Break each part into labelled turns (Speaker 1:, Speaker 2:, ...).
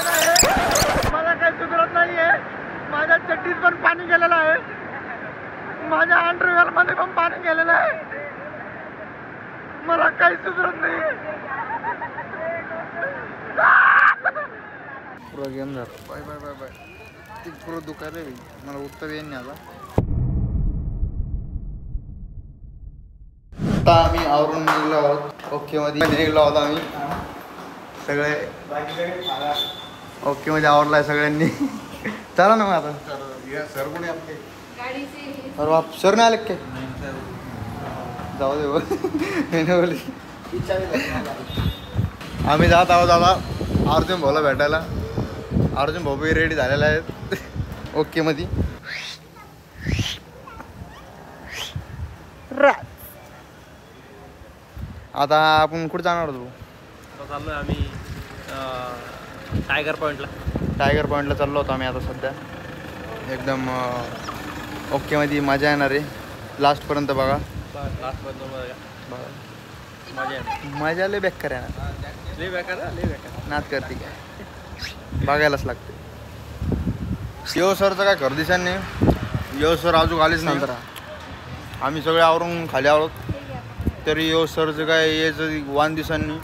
Speaker 1: झालेलं आहे, मला काही सुधरत नाहीये. माझ्या चड्डीत पण पाणी गेलेलं आहे, माझ्या अंडरवेअर मध्ये पण पाणी गेलेलं आहे. मला काही सुधरत नाही. पुरा गेम झाला. Bye bye bye bye. ती पुरं दुखायला मला उत्तर येईन नाही आता. आता आम्ही आवरून निघलो आहोत. ओके मध्ये निघलो आहोत आम्ही सगळे. ओके मध्ये आवरलाय सगळ्यांनी. चला ना मग आता. सर कोणी आपले अरे बाप सर नाही आले काय? जाऊ दे बोली. आम्ही जात आहोत आता अर्जुन भाऊला भेटायला. अर्जुन भाऊ बी रेडी झालेला आहेत ओके मध्ये. आता आपण कुठे जाणार होतो?
Speaker 2: चाललोय आम्ही टायगर पॉईंटला
Speaker 1: चाललो होतो आम्ही आता सध्या. एकदम ओके मध्ये मजा येणार आहे. लास्टपर्यंत बघा. मजा लय बेकार आहे ना.
Speaker 2: लय बेकार
Speaker 1: नाच करते काय बघायलाच लागते. यो सरचं काय घर दिसायला नाही. यो सर अजून आलीच नंतर. आम्ही सगळे आवरून खाली आहोत तरी यो सरचं काय यायचं वान दिवसांनी.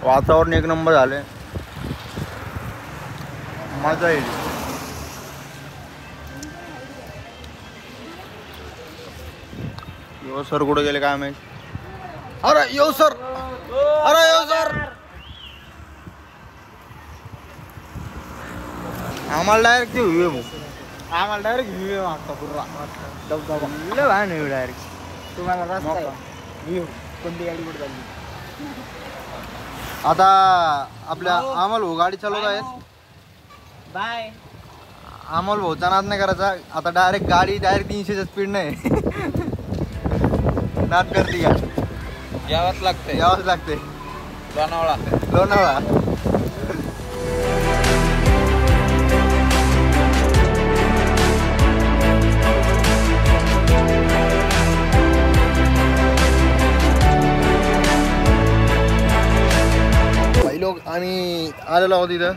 Speaker 1: वातावरण एक नंबर झालं. मजा येईल. यो सर कुठे गेले काय माहिती. अरे यो सर आम्हाला डायरेक्ट मागता पूर्ण दबदबा नाही डायरेक्ट. तुम्हाला रस्ता कोणती गाडी कुठे चालली. आता आपल्या अमोल भाऊ गाडी चालवत आहेत.
Speaker 2: बाय.
Speaker 1: अमोल भाऊचा नाद नाही करायचा. आता डायरेक्ट गाडी 300च्या स्पीड नाही. नाद करते का?
Speaker 2: यावंच लागते. लोणावळा. लोक आम्ही आलेलो आहोत इथं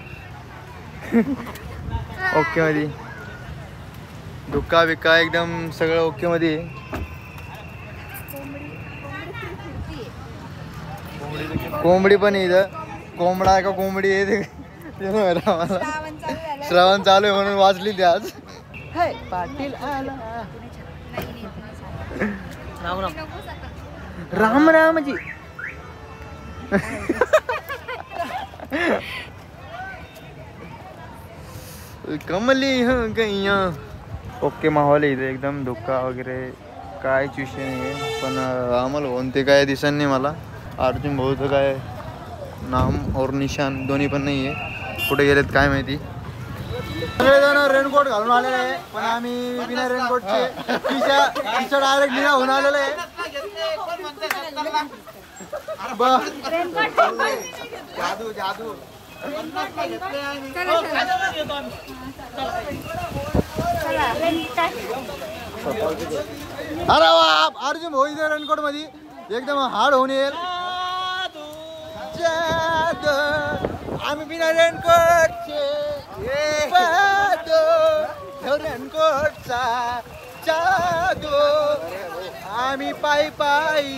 Speaker 2: ओके मध्ये. धुक्का बिक्का एकदम सगळं ओके मध्ये. कोंबडी पण इथं. कोंबडा आहे का कोंबडी आहे मला. श्रावण चालू आहे म्हणून वाचली ती आज. पाटील आला. राम रामजी. कमली गैया. ओके माहोल आहे इथे एकदम. धुक्का वगैरे कायच विषय नाही आहे. पण आम्हाला होऊन ते काय दिसत नाही मला. अर्जुन भाऊचं काय नाम और निशान दोन्ही पण नाही आहे. कुठे गेलेत काय माहिती. सगळेजण रेनकोट घालून आलेले आहे पण आम्ही बिना रेनकोटचे टीशर्ट डायरेक्ट निघा होऊन आलेले आहे. जादू जादू. अरे वा अर्जुन भाऊ इथे रेनकोट मध्ये एकदम हार्ड होऊन येईल. आम्ही बिना रेनकोटचे रेनकोटचा जादू. आम्ही पायी पायी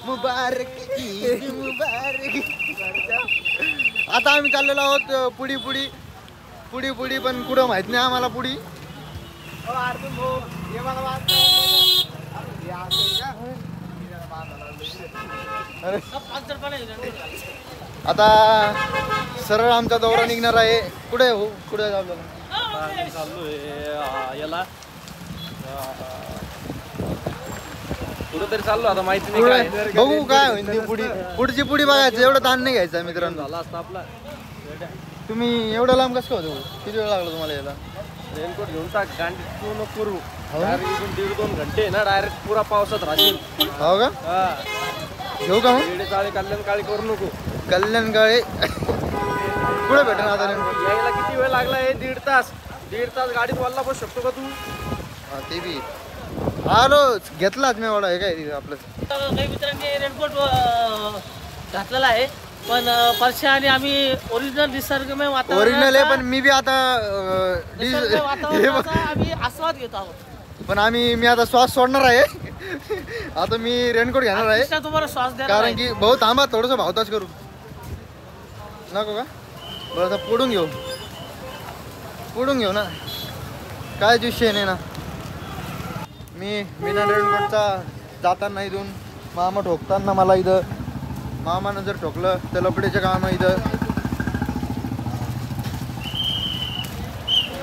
Speaker 2: मुबारक आता आम्ही चाललेलो आहोत पुढी पण कुठं माहित नाही आम्हाला पुढी. आता सरळ आमचा दौरा निघणार आहे. कुठे हो कुठे चाललोय याला कुठेतरी चाललो आता माहिती नाही.
Speaker 1: बघू काय होईल ती पुढची पुढी बघायचं. एवढं ताण नाही घ्यायचा मित्रांनो.
Speaker 2: झाला असता आपला.
Speaker 1: तुम्ही एवढं लांब कसं होतो? किती वेळ लागला तुम्हाला याला?
Speaker 2: रेनकोट घेऊन टाक. गांडी नको करू. 1.5-2 घंटे ना डायरेक्ट पुरा पावसात राहशील.
Speaker 1: हो का? घेऊ का मग?
Speaker 2: कल्याण काळी करू नको.
Speaker 1: कल्याण काळे कुठे भेटणार आता?
Speaker 2: यायला किती वेळ लागला आहे? 1.5 तास गाडीत वाला बसू शकतो का तू?
Speaker 1: ते बी
Speaker 2: आलो घेतलाच मी एवढा हे काय आपलं.
Speaker 3: काही मित्रांनी रेनकोट घातलेला आहे पण परश्या आणि आम्ही ओरिजिनल निसर्गमय
Speaker 2: ओरिजिनल आहे पण मी बी आता
Speaker 3: वातावरणाचा आम्ही आस्वाद घेत आहोत.
Speaker 2: पण मी आता श्वास सोडणार आहे. आता मी रेनकोट घेणार आहे
Speaker 3: कृष्णा तुम्हाला श्वास द्या
Speaker 2: कारण की भाऊ थांबा थोडंसं भावताच करू नको का. बरं आता पुढून घेऊ ना काय विषय नाही ना. मी बिना रेनकोटचा जाताना इथून मामा ठोकताना मला इथं मामानं जर ठोकलं तर लपडेचे काम इथं.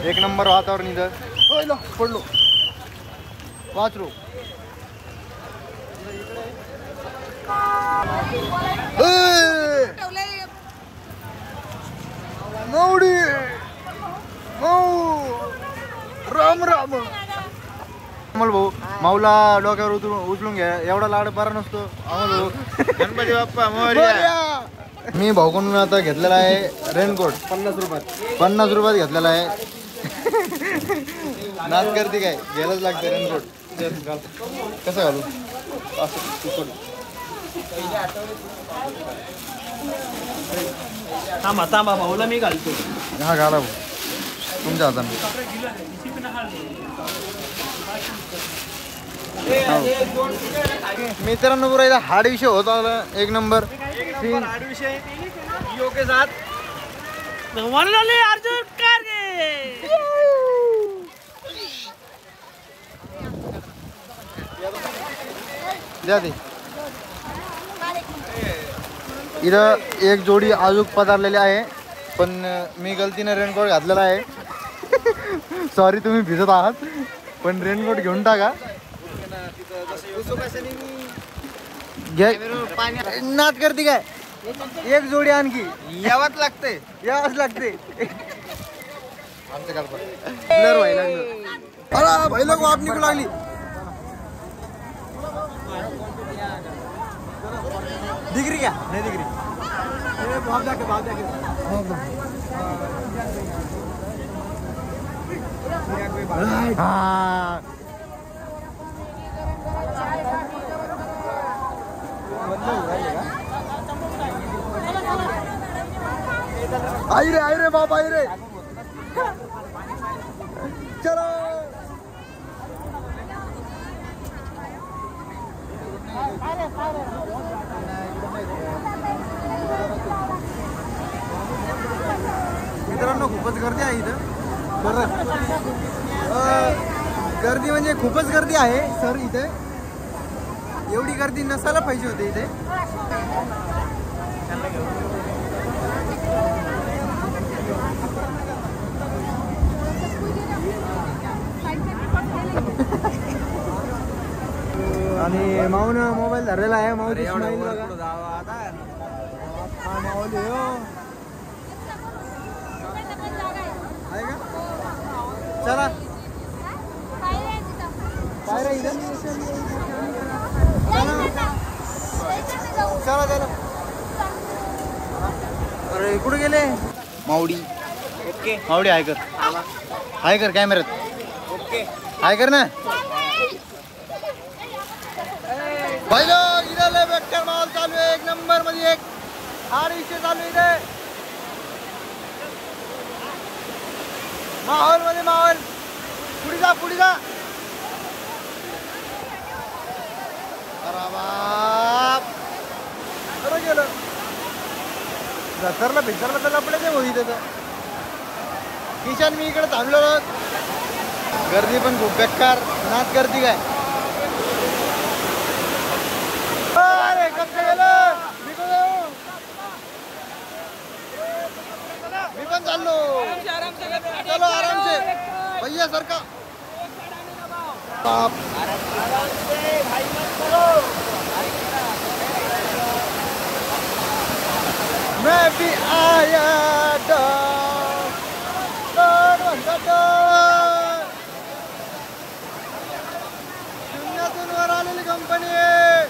Speaker 2: एक नंबर वातावरण इथं. पडलो वाचलो. मौडी राम राम. अमोल भाऊ माऊला डोक्यावर उचलून घ्या एवढा लाड बरा नसतो. अमोल भाऊ गणपती बाप्पा मोरया. मी भाऊकडून आता घेतलेला आहे रेनकोट 50 रुपयात घेतलेला आहे. नाच करते काय घ्यायलाच लागते रेनकोट. कसं घालू असं
Speaker 3: थांबा भाऊला मी घालतो.
Speaker 2: हा घाला भाऊ तुमच्या हाताने. मित्रांनो पुरा हार्ड विषय होत आला एक नंबर.
Speaker 3: हार्ड विषय के साथ अर्जुन कारगे.
Speaker 2: द्या ते इथं एक जोडी अजून पधारलेली आहे पण मी गलतीने रेनकोट घातलेला आहे. सॉरी तुम्ही भिजत आहात पण रेनकोट घेऊन टाका. नाच करते काय एक जोडी आणखी यावंच लागते आमच्या ब्लर व्हायला लागलं. अरे भाई लोक वाट निघू लागली. डिग्री क्या नहीं डिग्री हाँ आई रे बाप आई रे चलो. मित्रांनो खूपच गर्दी आहे इथं. गर्दी म्हणजे खूपच गर्दी आहे सर इथे. एवढी गर्दी नसायला पाहिजे होती इथे. आणि माऊनं मोबाईल धरलेला आहे. माऊ चला चला. अरे कुठे गेले माऊडी. ओके माऊडी हाय कर कॅमेऱ्यात. ओके हाय कर ना भाई लोग. इधर वेक्टर मॉल चालू आहे एक नंबर मध्ये. एक हार विषय चालू इथे माहोल मध्ये. माहोल पुढे जा. अरे बाप अरे गेलं जसरला भिसरला तर लपडे ते होई त्याचं. किशन मी इकडे थांबलो. गर्दी पण खूप बेकार. नाच गर्दी काय अरे कसं गेलं. मी पण चाललो. चलो आराम से भैया सरका. बाप मैं भी आया शून्यातून वर आलेली कंपनी आहे.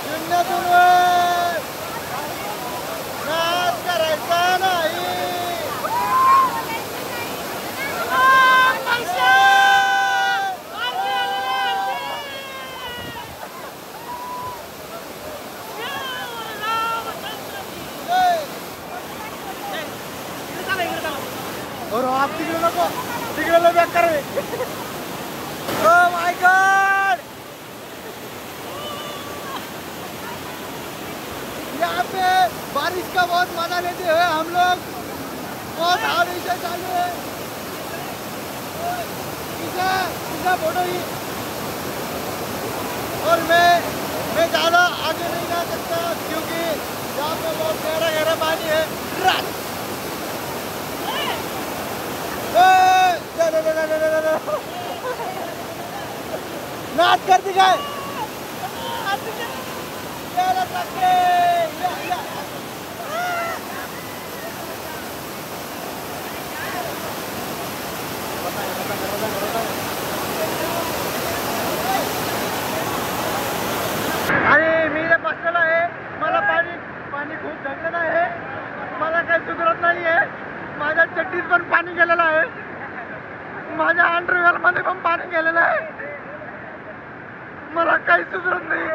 Speaker 2: शून्यातून वर नाच करायचा नाही. और आप तिकडे नको, तिकडे लो बेकार आहे. Oh my God! यहाँ पे बारिश का बहुत मजा लेते हुए हम लोग बहुत हमेशा चालू है. इसका फोटो ही. और मैं ज़्यादा आगे नहीं जा सकता क्योंकि यहाँ पे बहुत गहरा गहरा पानी है. नाच कर दिखाए. आणि मी इथे बसलेलो आहे. मला पाणी खूप जगलेलं आहे. मला काही सुधरत नाही आहे. माझ्या चड्डीत पण पाणी गेलेलं आहे. माझ्या अंडरवेअर मध्ये पण पाणी गेलेलं आहे. मला काही सुधरत नाही.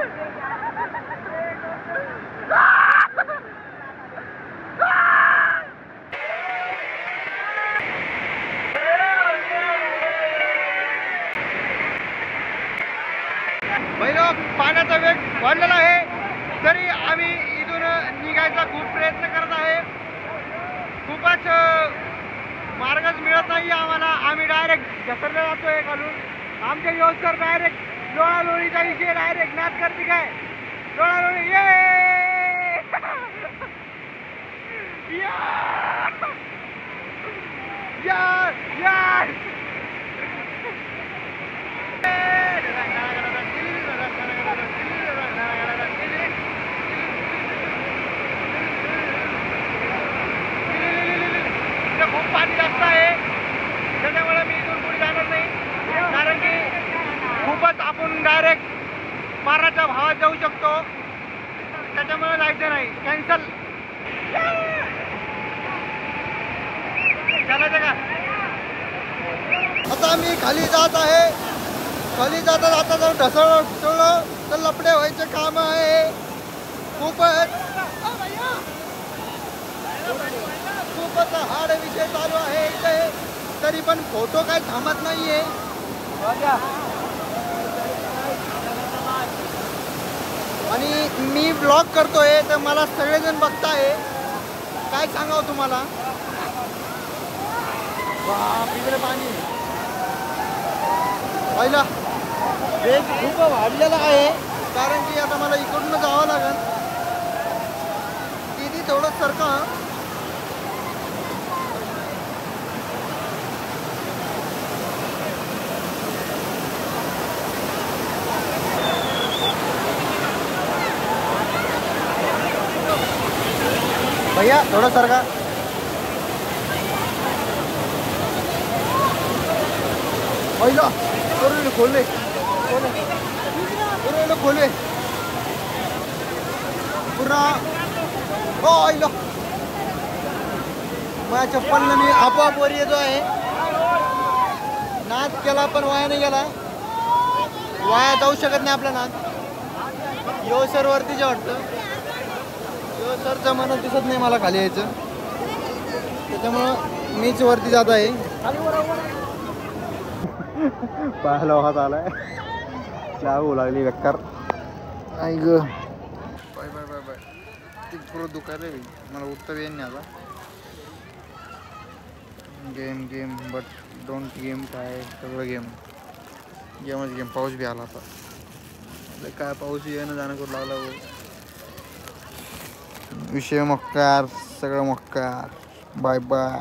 Speaker 2: पाण्याचा वेग वाढलेला आहे तरी आम्ही इथून निघायचा खूप प्रयत्न करत आहे. खूपच मार्गच मिळत नाही आम्हाला. आम्ही डायरेक्ट घसरले जातोय खालून. आमचे योजकर डायरेक्ट लोळालोळीचा विषय डायरेक्ट नाच करते काय. लोळालोळी ये खूप पाणी जास्त आहे त्याच्यामुळे मी इथून पुढे जाणार नाही. कारण की खूपच आपण डायरेक्ट पाराच्या भावात जाऊ शकतो. त्याच्यामुळे जायचं नाही. कॅन्सल. चालायचं का. आता मी खाली जात आहे. खाली जाता जाता जर ढसळलं तर लपडे व्हायचे काम आहे. खूपच हार्ड विषय चालू आहे इथे. तरी पण फोटो काय थांबत नाहीये. आणि मी ब्लॉग करतोय तर मला सगळेजण बघताय. काय सांगावं तुम्हाला. इकडे पाणी पहिला वेग खूप वाढलेला आहे. कारण की आता मला इकडून जावं लागेल. तिथे थोडं सरका. भैया थोड़ा सरका. पहिला खोले खोले पुन्हा. हो आईला माझ्या चप्पलनं मी आपोआप वर येतो आहे. नाद केला पण वाया नाही गेला. वाया जाऊ शकत नाही आपला नाद. यो सर वरतीच वाटतं. यो सरचं मनात दिसत नाही मला खाली यायचं. त्याच्यामुळं मीच वरती जात आहे. पाहायला वाहत आलाय. लागू लागली बेकार. आई ग बाय बाय बाय बाय. ती पुरं दुखायला मला उठता येईल नाही आता. गेम बट डोंट गेम काय सगळं गेमच गेम. पाऊस बी आला आता. काय पाऊस येणं जाणं करू लागला. विषय मक्कार सगळं मक्कार. Bye bye.